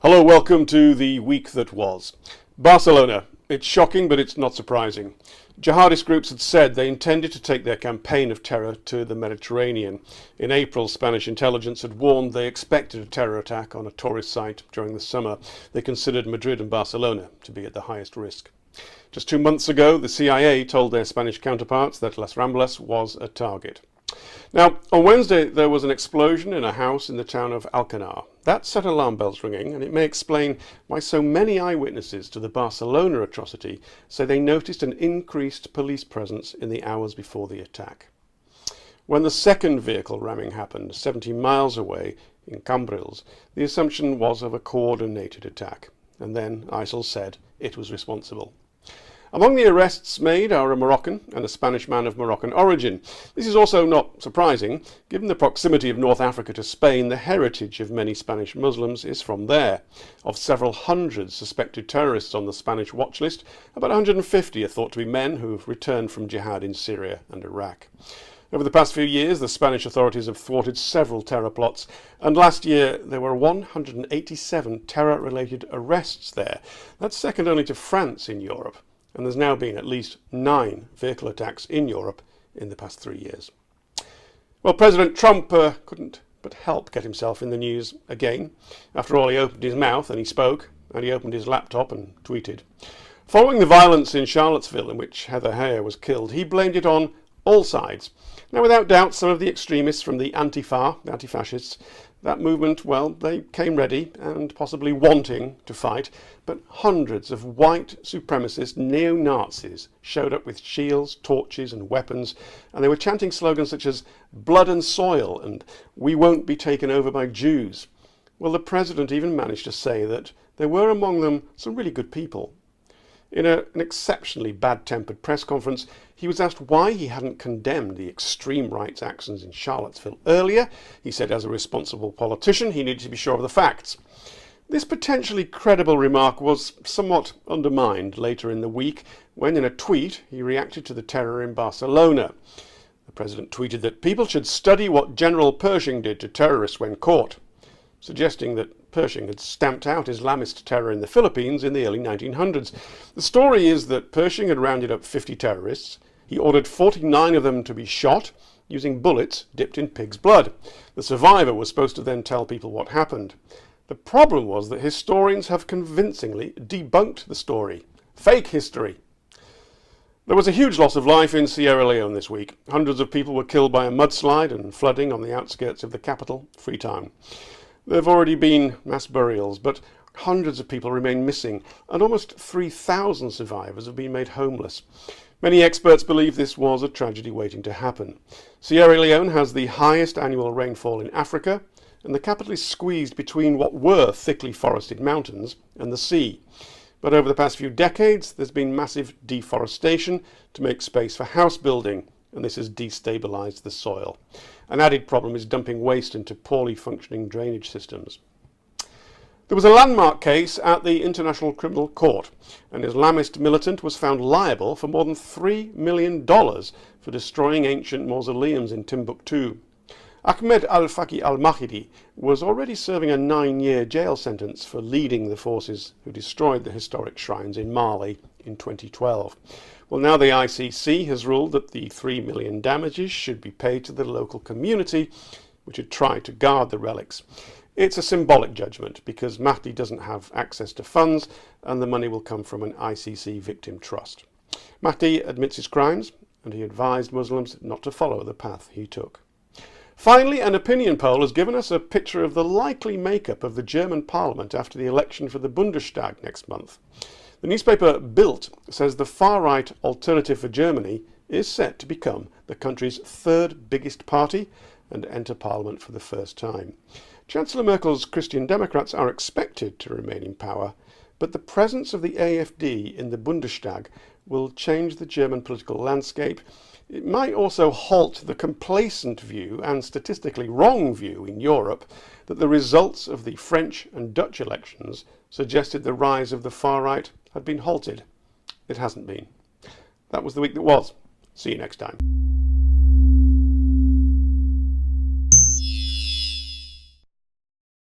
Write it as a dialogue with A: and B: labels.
A: Hello, welcome to the week that was. Barcelona. It's shocking, but it's not surprising. Jihadist groups had said they intended to take their campaign of terror to the Mediterranean. In April, Spanish intelligence had warned they expected a terror attack on a tourist site during the summer. They considered Madrid and Barcelona to be at the highest risk. Just 2 months ago, the CIA told their Spanish counterparts that Las Ramblas was a target. Now, on Wednesday, there was an explosion in a house in the town of Alcanar. That set alarm bells ringing, and it may explain why so many eyewitnesses to the Barcelona atrocity say they noticed an increased police presence in the hours before the attack. When the second vehicle ramming happened 70 miles away in Cambrils, the assumption was of a coordinated attack, and then ISIL said it was responsible. Among the arrests made are a Moroccan and a Spanish man of Moroccan origin. This is also not surprising. Given the proximity of North Africa to Spain, the heritage of many Spanish Muslims is from there. Of several hundred suspected terrorists on the Spanish watch list, about 150 are thought to be men who have returned from jihad in Syria and Iraq. Over the past few years, the Spanish authorities have thwarted several terror plots, and last year there were 187 terror-related arrests there. That's second only to France in Europe. And there's now been at least 9 vehicle attacks in Europe in the past 3 years. Well, President Trump couldn't but help get himself in the news again. After all, he opened his mouth and he spoke, and he opened his laptop and tweeted. Following the violence in Charlottesville, in which Heather Heyer was killed, he blamed it on all sides. Now, without doubt, some of the extremists from the Antifa, the anti-fascists, that movement, well, they came ready and possibly wanting to fight, but hundreds of white supremacist neo-Nazis showed up with shields, torches and weapons, and they were chanting slogans such as "blood and soil" and "we won't be taken over by Jews." Well, the president even managed to say that there were among them some really good people. In an exceptionally bad-tempered press conference, he was asked why he hadn't condemned the extreme right's actions in Charlottesville earlier. He said as a responsible politician, he needed to be sure of the facts. This potentially credible remark was somewhat undermined later in the week when, in a tweet, he reacted to the terror in Barcelona. The president tweeted that people should study what General Pershing did to terrorists when caught, suggesting that Pershing had stamped out Islamist terror in the Philippines in the early 1900s. The story is that Pershing had rounded up 50 terrorists. He ordered 49 of them to be shot using bullets dipped in pig's blood. The survivor was supposed to then tell people what happened. The problem was that historians have convincingly debunked the story. Fake history. There was a huge loss of life in Sierra Leone this week. Hundreds of people were killed by a mudslide and flooding on the outskirts of the capital, Freetown. There have already been mass burials, but hundreds of people remain missing, and almost 3,000 survivors have been made homeless. Many experts believe this was a tragedy waiting to happen. Sierra Leone has the highest annual rainfall in Africa, and the capital is squeezed between what were thickly forested mountains and the sea. But over the past few decades, there's been massive deforestation to make space for house building, and this has destabilised the soil. An added problem is dumping waste into poorly functioning drainage systems. There was a landmark case at the International Criminal Court. An Islamist militant was found liable for more than $3 million for destroying ancient mausoleums in Timbuktu. Ahmed al-Faqi al-Mahdi was already serving a 9-year jail sentence for leading the forces who destroyed the historic shrines in Mali in 2012. Well, now the ICC has ruled that the $3 million damages should be paid to the local community, which had tried to guard the relics. It's a symbolic judgment because Mahdi doesn't have access to funds and the money will come from an ICC victim trust. Mahdi admits his crimes and he advised Muslims not to follow the path he took. Finally, an opinion poll has given us a picture of the likely makeup of the German parliament after the election for the Bundestag next month. The newspaper Bild says the far-right Alternative for Germany is set to become the country's 3rd biggest party and enter parliament for the first time. Chancellor Merkel's Christian Democrats are expected to remain in power, but the presence of the AfD in the Bundestag will change the German political landscape. It might also halt the complacent view and statistically wrong view in Europe that the results of the French and Dutch elections suggested the rise of the far right had been halted. It hasn't been. That was the week that was. See you next time.